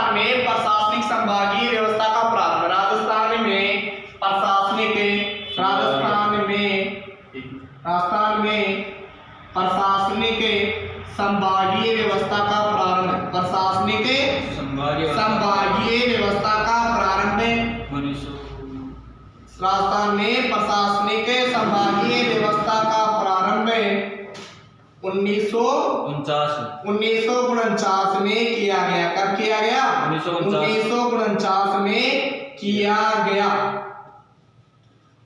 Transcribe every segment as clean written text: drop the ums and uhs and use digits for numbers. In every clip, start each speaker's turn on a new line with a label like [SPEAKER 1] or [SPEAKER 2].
[SPEAKER 1] राजस्थान में प्रशासनिक संभागीय व्यवस्था का प्रारंभ। राजस्थान में प्रशासनिक संभागीय व्यवस्था का प्रारंभ। प्रशासनिक संभागीय व्यवस्था का प्रारंभ। राजस्थान में प्रशासनिक संभागीय व्यवस्था का प्रारंभ 1949 में किया गया। कब किया गया? 1949 में किया गया।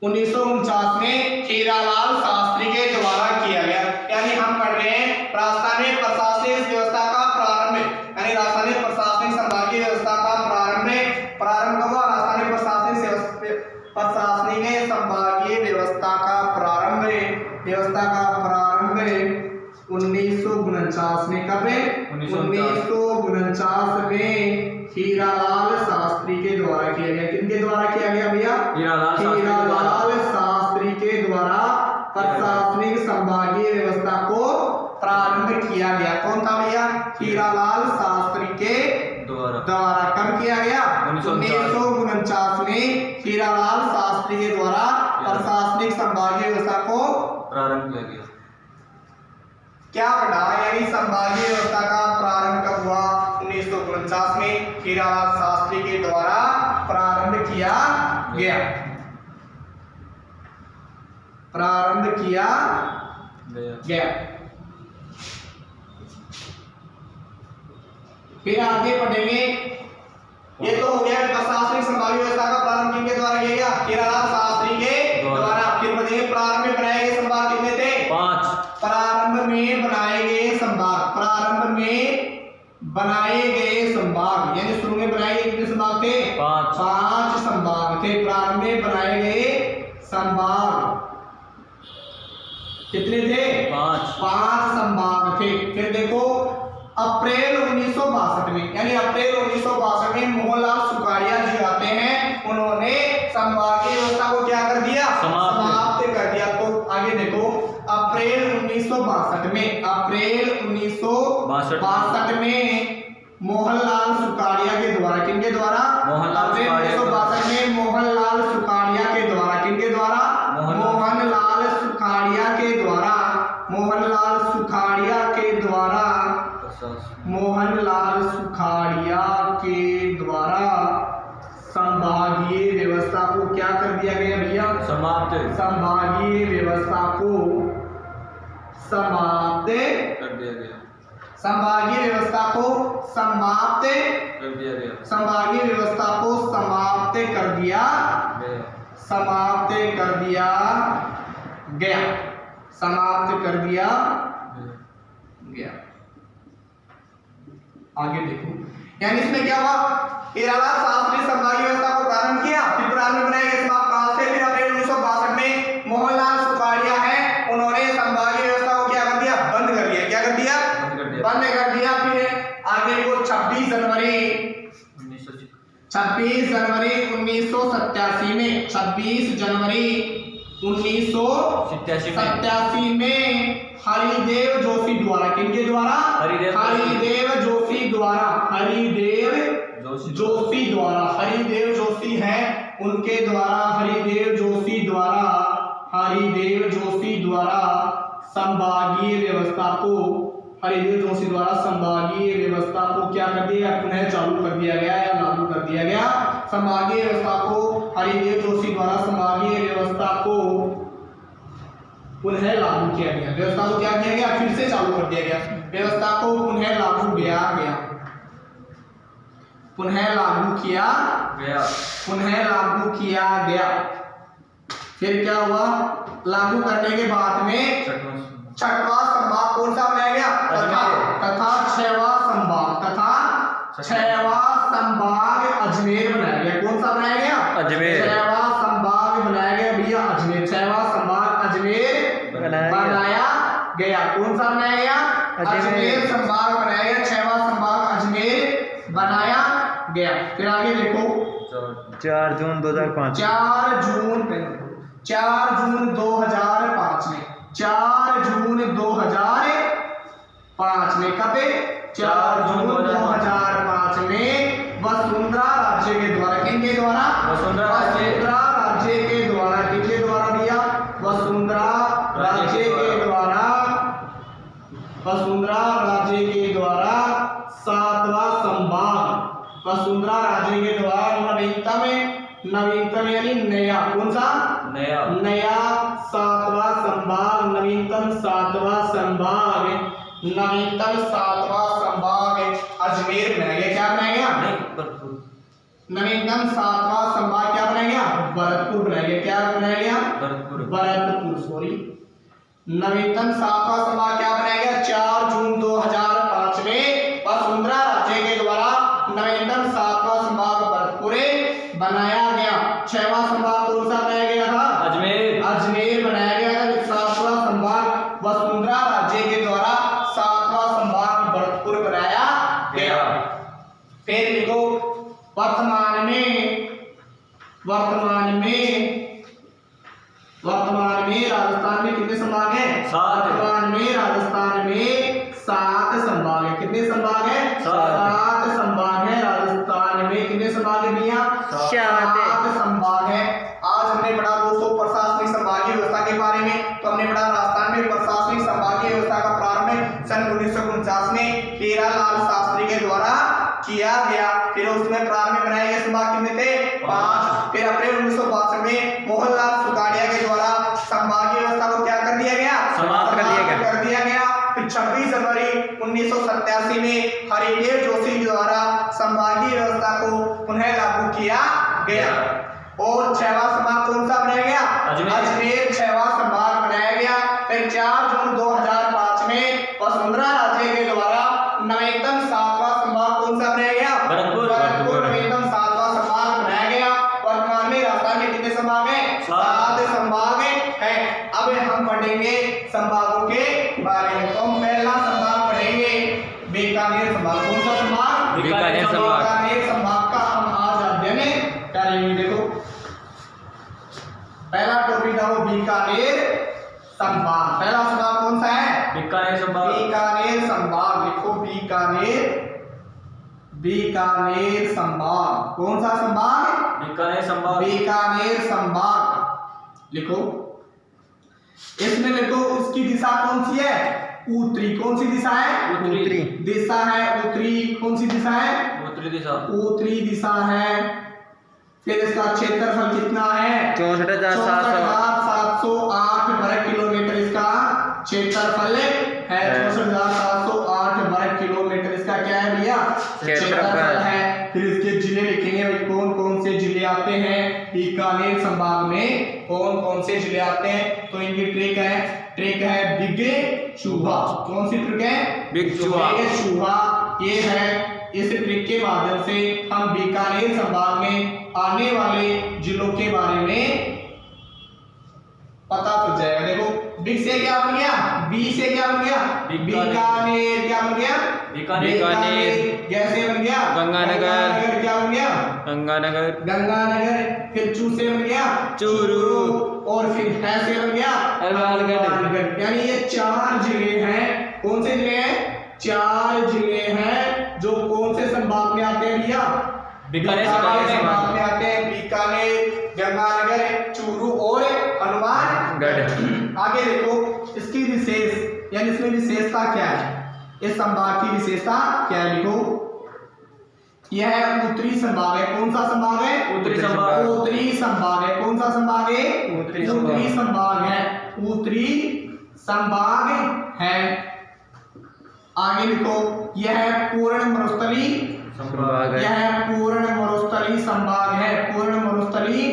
[SPEAKER 1] 1949 में हीरालाल शास्त्री के द्वारा किया गया। यानी हम पढ़ रहे हैं राजस्थान में प्रशासनिक व्यवस्था का प्रारंभ, यानी राजस्थान में प्रशासनिक संभागीय व्यवस्था का प्रारंभ कब हुआ? राजस्थान में प्रशासनिक संभागीय व्यवस्था का प्रारंभ 1949 में। कब? 1949 में हीरालाल शास्त्री के द्वारा किया गया। किनके द्वारा किया गया भैया? हीरालाल शास्त्री के द्वारा प्रशासनिक संभागीय व्यवस्था को प्रारंभ किया गया। कौन था भैया? हीरालाल शास्त्री के द्वारा। कब किया गया? 1949 में हीरालाल शास्त्री के द्वारा प्रशासनिक संभागीय व्यवस्था को
[SPEAKER 2] प्रारंभ किया गया।
[SPEAKER 1] क्या पढ़ा? यानी संभागीय व्यवस्था का प्रारंभ कब हुआ? 1949 में हीरालाल शास्त्री के द्वारा प्रारंभ किया गया। फिर आगे पढ़ेंगे। ये तो हो गया प्रशासनिक संभागीय व्यवस्था का प्रारंभ किनके द्वारा किया गया? हीरालाल शास्त्री के द्वारा। फिर पढ़ेंगे प्रारंभ में बनाए गए संभाग कितने थे? 5। प्रारंभ में बनाए गए संभाग। प्रारंभ में बनाए गए संभाग यानी शुरू में बनाए गए कितने संभाग थे? 5 संभाग थे। प्रारंभ में बनाए गए संभाग कितने थे? 5 संभाग थे। फिर देखो अप्रैल 1962 में, यानी अप्रैल 1962 में मोहनलाल सुखाड़िया जी आते हैं। उन्होंने संभागीय व्यवस्था को क्या कर दिया? समाप्त कर दिया। तो आगे देखो अप्रैल 1962 में मोहनलाल सुखाड़िया के द्वारा। किनके द्वारा? अप्रैल 1962 में मोहनलाल सुखाड़िया के द्वारा। किनके द्वारा? मोहनलाल सुखाड़िया के द्वारा। मोहनलाल सुखाड़िया के द्वारा संभागीय व्यवस्था को क्या कर दिया गया भैया? संभागीय व्यवस्था को समाप्त कर दिया गया। संभागीय व्यवस्था को समाप्त कर दिया गया। संभागीय व्यवस्था को समाप्त कर दिया गया। समाप्त कर दिया गया। आगे देखो, यानी इसमें क्या हुआ? हीरालाल शास्त्री ने संभागीय व्यवस्था को प्रारंभ किया। फिर प्रारंभ में बनाए गए संभाग कहां से? फिर अप्रैल 1962 में मोहनलाल सुखाड़िया है, उन्होंने संभागीय व्यवस्था को क्या कर दिया? बंद कर दिया। क्या कर दिया? बंद कर दिया। फिर आगे को 26 जनवरी 1987 में 26 जनवरी 1987 में हरिदेव जोशी द्वारा। किनके द्वारा? हरिदेव जोशी द्वारा। हरिदेव जोशी है उनके द्वारा। हरिदेव जोशी द्वारा संभागीय व्यवस्था को क्या कर दिया? पुनः चालू कर दिया गया या लागू कर दिया गया। संभागीय व्यवस्था को हरिदेव जोशी द्वारा संभागीय व्यवस्था को पुनः लागू किया गया। व्यवस्था को क्या किया गया? फिर से चालू कर दिया गया। व्यवस्था को पुनः लागू किया गया। फिर क्या हुआ? लागू करने के बाद में छठवां संभाग कौन सा बनाया गया? तथा छठवां संभाग अजमेर बनाया गया। कौन सा बनाया गया? अजमेर। छठवां संभाग बनाया गया भैया अजमेर। छठवां संभाग अजमेर बनाया गया। कौन सा बनाया गया? अजमेर संभाग बनाया गया। छठवां संभाग अजमेर बनाया गया। फिर आगे देखो
[SPEAKER 2] 4 जून 2005
[SPEAKER 1] 4 जून 2005 में 4 जून 2005 में कब? 4 जून 2005 में किनके द्वारा?
[SPEAKER 2] वसुंधरा राज्य
[SPEAKER 1] के द्वारा। किनके द्वारा भैया? वसुंधरा राज्य के द्वारा। वसुंधरा राज्य के द्वारा 7वां संभाग। वसुंधरा राज्य के द्वारा नवीनतम यानी नया, कौन सा? नया 7वां संभाग, नवीनतम 7वां संभाग, नवीनतम 7वां संभाग अजमेर बनाया गया। क्या बनाया गया? नवीनतम 7वां संभाग क्या बनाया गया? भरतपुर बनाया गया। क्या बनाया गया? भरतपुर, सॉरी। नवीनतम 7वां संभाग क्या बनाया गया? 4 जून 2005 में वसुंधरा राज्य के द्वारा नवीनतम 7वां संभाग भरतपुर बनाया गया। 6वां संभाग कौन सा बनाया गया था? अजमेर बनाया गया था। 7वां संभाग वसुंधरा राज्य के द्वारा 7वां संभाग भरतपुर बनाया गया। फिर लिखो वर्तमान में राजस्थान में कितने संभाग हैं?
[SPEAKER 2] 7।
[SPEAKER 1] वर्तमान में राजस्थान में 7 संभाग है। कितने संभाग है? 7 संभाग है। राजस्थान में कितने संभाग है भैया? 7 संभाग है। आज हमने पढ़ा दोस्तों प्रशासनिक संभागीय व्यवस्था के बारे में। तो हमने पढ़ा राजस्थान में प्रशासनिक संभागीय व्यवस्था का प्रारंभ सन 1949 में हीरालाल शास्त्री के द्वारा किया गया। फिर उसमें प्रारंभ बनाए गए संभाग कितने थे? 5। फिर अप्रैल 1962 में मोहनलाल सुखाड़िया के द्वारा संभागीय व्यवस्था को क्या कर दिया गया?
[SPEAKER 2] समाप्त कर दिया गया।
[SPEAKER 1] फिर 26 जनवरी 1987 में हरिदेव जोशी के द्वारा संभागीय व्यवस्था को पुनः लागू किया गया। और 6वां संभाग कौन सा बनाया गया? अजमेर 6वां संभाग बनाया गया। फिर 4 जून 2005 में वसुंधरा राज्य के द्वारा नवीनतम 7वां संभाग कौन सा बनाया गया? भरतपुर नवीनतम 7वां संभाग बनाया गया। वर्तमान में राजस्थान में कितने संभाग हैं? 7 संभाग हैं। अब हम पढ़ेंगे संभागों के बारे में। तो हम पहला संभाग पढ़ेंगे बीकानेर संभाग। कौन सा संभाग?
[SPEAKER 2] बीकानेर संभाग।
[SPEAKER 1] बीकानेर संभाग का हम आज अध्ययन करेंगे। देखो पहला टॉपिक था वो बीकानेर संभाग। पहला संभाग कौन सा है?
[SPEAKER 2] बीकानेर संभाग।
[SPEAKER 1] बीकानेर संभाग लिखो। बीकानेर संभाग। कौन सा संभाग? बीकानेर संभाग लिखो। इसमें देखो उसकी दिशा कौन सी है? उत्तरी। कौन सी दिशा है?
[SPEAKER 2] उत्तरी
[SPEAKER 1] दिशा है उत्तरी। कौन सी दिशा है? उत्तरी दिशा है। फिर इसका क्षेत्रफल कितना है? 64,708 वर्ग किलोमीटर इसका क्षेत्रफल है। 64,708 वर्ग किलोमीटर इसका क्या है भैया? क्षेत्रफल है। फिर इसके जिले लिखेंगे भाई कौन कौन से जिले आते हैं बीकानेर संभाग में, कौन कौन से जिले आते हैं। तो इनकी ट्रिक है बिग चूहा। कौन सी ट्रिक है?
[SPEAKER 2] बिग चूहा।
[SPEAKER 1] ये है। इस ट्रिक के माध्यम से हम बीकानेर संभाग में आने वाले जिलों के बारे में पता चल जाएगा। देखो बिग से क्या बन गया? बी से क्या बन गया? बीकानेर। क्या बन गया? बीकानेर। कैसे बन गया?
[SPEAKER 2] गंगानगर।
[SPEAKER 1] क्या बन गया? गंगानगर। फिर चू से बन गया?
[SPEAKER 2] चूरू।
[SPEAKER 1] और फिर है से बन गया? हनुमानगढ़। यानी ये 4 जिले हैं। कौन से जिले हैं? 4 जिले हैं जो कौन से संभाग में आते हैं भैया?
[SPEAKER 2] बीकानेर
[SPEAKER 1] संभाग में आते हैं। बीकानेर, गंगानगर, चूरू और हनुमानगढ़। आगे देखो इसकी विशेष यानी इसमें विशेषता क्या है? इस संभाग की विशेषता क्या है? लिखो यह उत्तरी संभाग है। कौन सा संभाग है?
[SPEAKER 2] उत्तरी संभाग।
[SPEAKER 1] उत्तरी संभाग है। कौन सा संभाग है?
[SPEAKER 2] उत्तरी
[SPEAKER 1] संभाग है। उत्तरी संभाग है। आगे लिखो यह पूर्ण मरुस्थली
[SPEAKER 2] संभाग है।
[SPEAKER 1] यह पूर्ण मरुस्थली संभाग है। पूर्ण मरुस्थली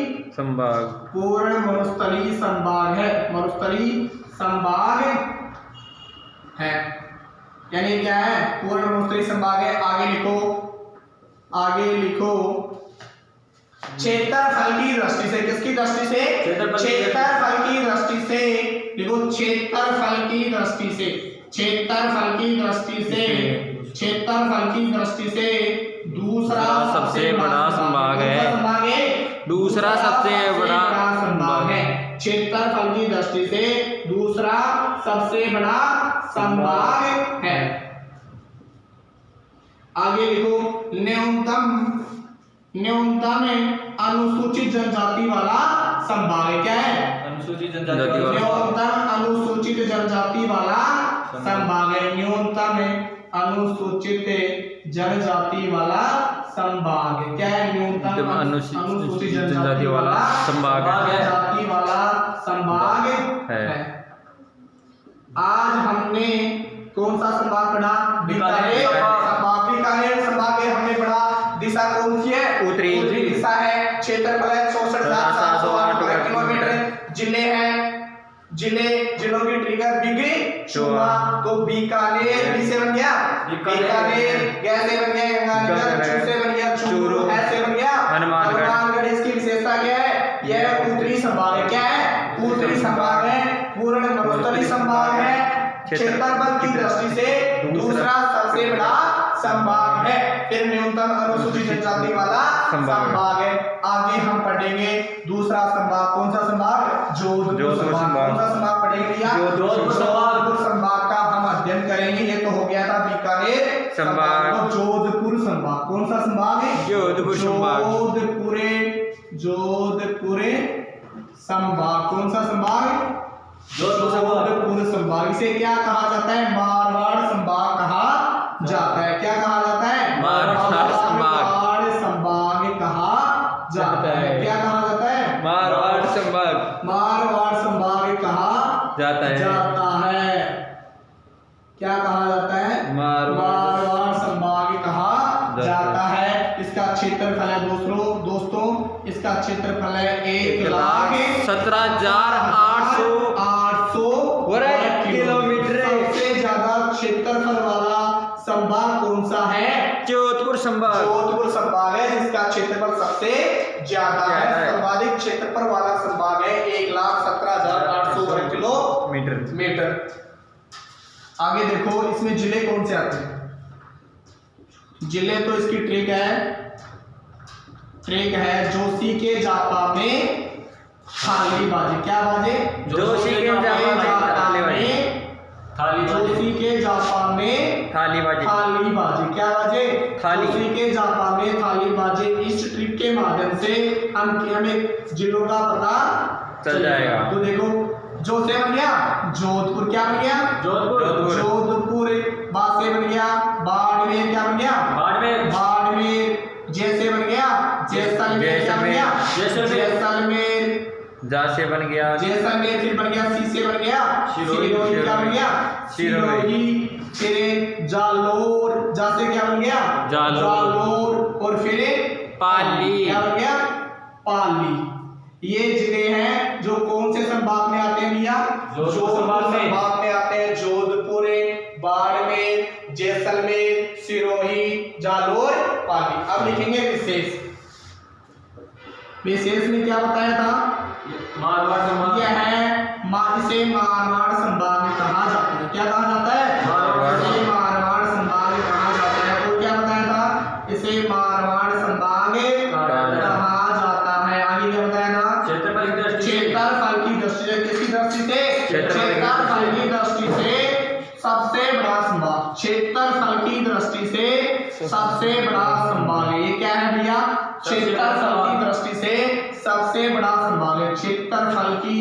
[SPEAKER 1] संभाग है। मरुस्थली संभाग है। यानी क्या है? पूर्ण मरुस्थली संभाग है। आगे लिखो क्षेत्रफल की दृष्टि से। किसकी दृष्टि से? क्षेत्रफल की दृष्टि से लिखो। क्षेत्रफल की दृष्टि से दूसरा सबसे बड़ा संभाग है।
[SPEAKER 2] दूसरा सबसे बड़ा
[SPEAKER 1] संभाग है। क्षेत्रफल की दृष्टि से दूसरा सबसे बड़ा संभाग है। आगे लिखो न्यूनतम अनुसूचित जनजाति वाला संभाग है। क्या है?
[SPEAKER 2] अनुसूचित जनजाति वाला
[SPEAKER 1] न्यूनतम अनुसूचित जनजाति वाला संभाग है। न्यूनतम अनुसूचित जनजाति वाला संभाग है। क्या है? न्यूनतम अनुसूचित जनजाति वाला
[SPEAKER 2] संभाग है।
[SPEAKER 1] जनजाति वाला संभाग है। आज हमने कौन सा संभाग पढ़ा? बीकानेर संभाग। बीकानेर संभाग में हमने पढ़ा दिशा कौन सी है?
[SPEAKER 2] उत्तरी
[SPEAKER 1] दिशा है। क्षेत्रफल है 64,708 किलोमीटर। जिले हैं जिलों की ट्रिगर बिग चूहा। तो बीकानेर बी से बन गया बीकानेर, गै से बन गया गंगानगर, चू से बन गया चूरू, है से बन गया हनुमानगढ़। इसकी विशेषता क्या है? यह उत्तरी संभाग है। क्या है? उत्तरी संभाग है। पूर्ण मरुस्थलीय संभाग है। क्षेत्रफल की दृष्टि से दूसरा सबसे बड़ा संभाग है। फिर न्यूनतम अनुसूचित जनजाति वाला संभाग है। आगे हम पढ़ेंगे दूसरा संभाग। कौन सा संभाग? जोधपुर संभाग। कौन सा संभाग पढ़ेंगे भैया? जोधपुर संभाग का हम अध्ययन करेंगे। ये तो हो गया था बीकानेर संभाग। तो जोधपुर संभाग कौन सा संभाग है?
[SPEAKER 2] जोधपुर संभाग।
[SPEAKER 1] जोधपुर संभाग कौन सा संभाग? जोधपुर संभाग। इसे क्या कहा जाता है? मारवाड़ संभाग कहा जाता है। क्या कहा जाता है?
[SPEAKER 2] मारवाड़ संभाग।
[SPEAKER 1] संभाग कहा जाता है। क्या कहा जाता है?
[SPEAKER 2] मारवाड़ संभाग।
[SPEAKER 1] मारवाड़ संभाग कहा
[SPEAKER 2] जाता है।
[SPEAKER 1] क्या कहा जाता है?
[SPEAKER 2] मारवाड़
[SPEAKER 1] संभाग कहा जाता है। इसका क्षेत्रफल है दोस्तों इसका क्षेत्रफल है 1,17,800 किलोमीटर। सबसे ज्यादा क्षेत्रफल वाला संभाग कौन सा है?
[SPEAKER 2] जोधपुर संभाग।
[SPEAKER 1] जोधपुर संभाग है जिसका क्षेत्रफल सबसे ज्यादा है। सर्वाधिक क्षेत्रफल वाला संभाग है 1,17,800 वर्ग किलोमीटर। आगे देखो इसमें जिले कौन से आते हैं? जिले तो इसकी ट्रिक है जोशी के जापा में थाली बाजी। क्या बाजे?
[SPEAKER 2] जोशी के जापा में
[SPEAKER 1] जोशी के जापा में
[SPEAKER 2] थाली बाजी।
[SPEAKER 1] क्या बाजे?
[SPEAKER 2] थाली।
[SPEAKER 1] जोशी के जापा में थाली बाजे। इस ट्रिक के माध्यम से हमें जिलों का पता
[SPEAKER 2] चल जाएगा।
[SPEAKER 1] तो देखो जो से बन गया जोधपुर। क्या बन गया? जोधपुर। बा से बन गया बाड़मेर। क्या बन गया? बाड़मेर। जैसे बन गया जैसलमेर। क्या बन गया? जैसलमेर।
[SPEAKER 2] जा से बन गया
[SPEAKER 1] जैसलमेर। फिर बन गया सी से बन गया सिरोही। क्या बन गया? सिरोही। फिर जालोर। जा से क्या बन गया? जालोर। और फिर
[SPEAKER 2] पाली।
[SPEAKER 1] क्या बन गया? पाली। ये जिले हैं जो कौन से संभाग में आते हैं भैया? जोधपुर संभाग में आते हैं। जोधपुर, बाड़मेर, जैसलमेर, सिरोही, जालोर, पाली। अब लिखेंगे विशेष। विशेष में क्या बताया था?
[SPEAKER 2] मारवाड़ संभाग।
[SPEAKER 1] यह है इसे मारवाड़ संभाग में कहा जाता है। क्या कहा जाता है? इसे मारवाड़ संभाग में कहा जाता है। तो क्या बताया था? इसे मारवाड़ संभाग कहा जाता है। आगे क्या बताया था? क्षेत्रफल की दृष्टि से। किसकी दृष्टि से? क्षेत्रफल की दृष्टि से सबसे बड़ा संभाग। क्षेत्रफल की दृष्टि से सबसे बड़ा संभाग है। ये क्या है भैया? क्षेत्रफल की दृष्टि से सबसे बड़ा संभाग है। क्षेत्रफल की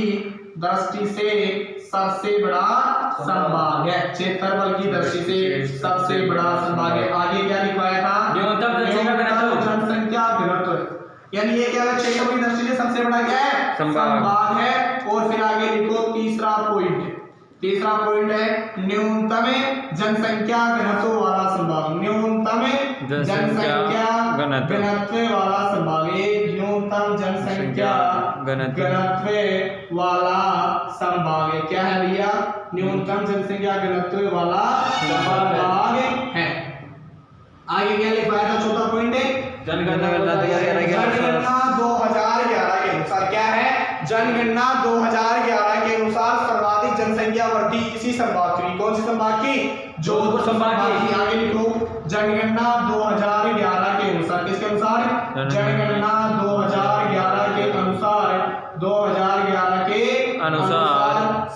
[SPEAKER 1] दृष्टि से सबसे बड़ा संभाग है। क्षेत्रफल की दृष्टि से सबसे बड़ा संभाग है। आगे क्या लिखवाया था?
[SPEAKER 2] न्यूनतम
[SPEAKER 1] जनसंख्या घनत्व। यानी ये क्या है? क्षेत्रफल की दृष्टि से सबसे बड़ा क्या है? संभाग है। और फिर आगे लिखो तीसरा पॉइंट है न्यूनतम जनसंख्या घनत्व वाला संभाग। न्यूनतम जनसंख्या घनत्व वाला संभाग। न्यूनतम जनसंख्या घनत्व वाला संभाग है। क्या है भैया? न्यूनतम जनसंख्या घनत्व वाला संभाग है। आगे क्या लिखवाया था? चौथा पॉइंट है जनगणना 2011 के अनुसार। क्या है? जनगणना 2011 के अनुसार सर्वाधिक जनसंख्या वृद्धि इसी संभाग की। कौन सी संभाग की? जोधपुर संभाग की। आगे लिखो जनगणना 2011 के अनुसार। किसके अनुसार? जनगणना 2011 के अनुसार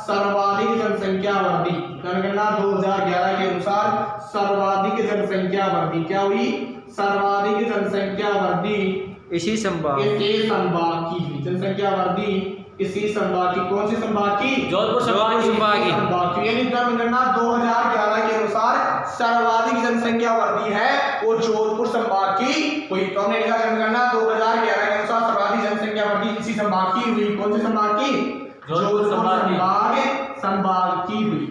[SPEAKER 1] सर्वाधिक जनसंख्या वृद्धि। जनगणना 2011 के अनुसार सर्वाधिक जनसंख्या वृद्धि क्या हुई? सर्वाधिक जनसंख्या वृद्धि
[SPEAKER 2] इसी संभाग
[SPEAKER 1] इसी संभाग की हुई। जनसंख्या वृद्धि इसी संभाग की, कौन सी संभाग की?
[SPEAKER 2] जोधपुर संभाग की।
[SPEAKER 1] संभाग की। यानी जनगणना 2011 के अनुसार सर्वाधिक जनसंख्या वृद्धि है वो जोधपुर संभाग की हुई। तो हमने लिखा जनगणना 2011 के अनुसार सर्वाधिक जनसंख्या वृद्धि इसी संभाग की हुई। कौन से संभाग की? जोधपुर संभाग की हुई।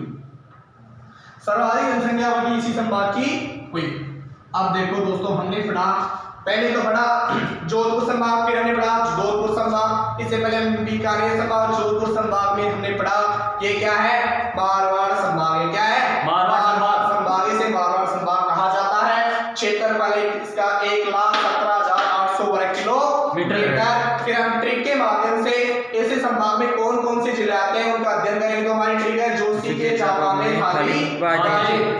[SPEAKER 1] सर्वाधिक जनसंख्या वृद्धि इसी संभाग की हुई। अब देखो दोस्तों, हमने पढ़ा, पहले तो पढ़ा जोधपुर संभाग, फिर हमने पढ़ा जोधपुर संभाग, इससे पहले बीकानेर संभाग, जोधपुर संभाग में हमने पढ़ा ये क्या है? मारवाड़ संभाग। ये क्या है? मारवाड़ संभाग। इसे मारवाड़ संभाग कहा जाता है। क्षेत्रफल इसका 1,17,800 वर्ग किलोमीटर। फिर हम ट्रिक के माध्यम से ऐसे संभाग में कौन कौन से जिले आते हैं उनका अध्ययन करेंगे। तो हमारी ट्रिक है जोशी के चापाने थाली,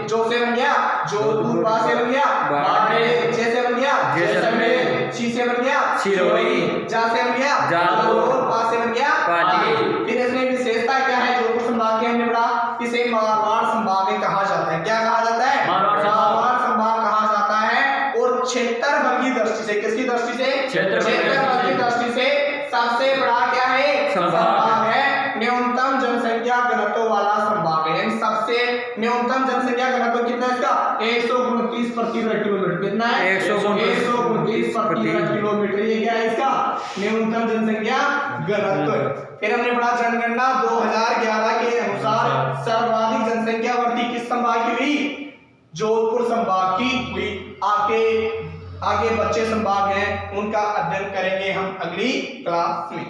[SPEAKER 1] जो से बन गया जोधपुर, बा से बन गया बाड़े, जे से बन गया जैसलमेर, सी से बन गया सिरोही, जा से बन गया जालौर, पा से बन गया पाली। फिर इसमें विशेषता क्या है जोधपुर संभाग की? हमने पढ़ा इसे मारवाड़ संभाग में कहा जाता है। क्या कहा जाता है? मारवाड़ संभाग कहा जाता है। और क्षेत्रफल की दृष्टि से, किसकी दृष्टि से? क्षेत्रफल की दृष्टि से सबसे बड़ा क्या है? संभाग है। न्यूनतम जनसंख्या घनत्व वाला संभाग है। सबसे न्यूनतम जनसंख्या घनत्व कितना है इसका? 129 प्रति वर्ग किलोमीटर। कितना है? 129 प्रति वर्ग किलोमीटर। ये क्या है इसका? न्यूनतम जनसंख्या घनत्व। फिर हमने पढ़ा जनगणना 2011 के अनुसार सर्वाधिक जनसंख्या वृद्धि किस संभाग की हुई? जोधपुर संभाग की हुई। आगे बच्चे संभाग हैं उनका अध्ययन करेंगे हम अगली क्लास में।